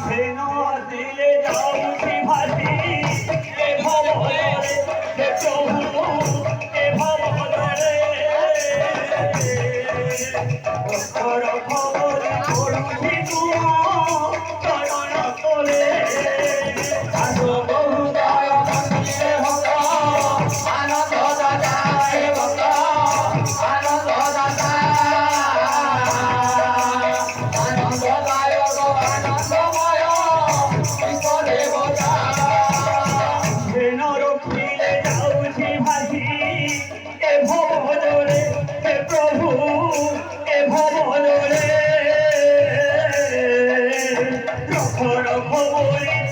হেন দিলে যাউছি ভাসি এ ভবরে হে প্রভু এ ভবরে খবর খবর পড়ুছি তুম চরণ তলে আসো বহু দয় মন্দিরে ভক্ত আনন্দ দাতা হে ভক্ত আনন্দ দাতা আনন্দদায়ক আনন্দময় বিশ্ব দেবতা হেন রক্ষিলে যাউছি ভাসি এ ভবরে হে প্রভু এ ভবরে রখ রখ বলি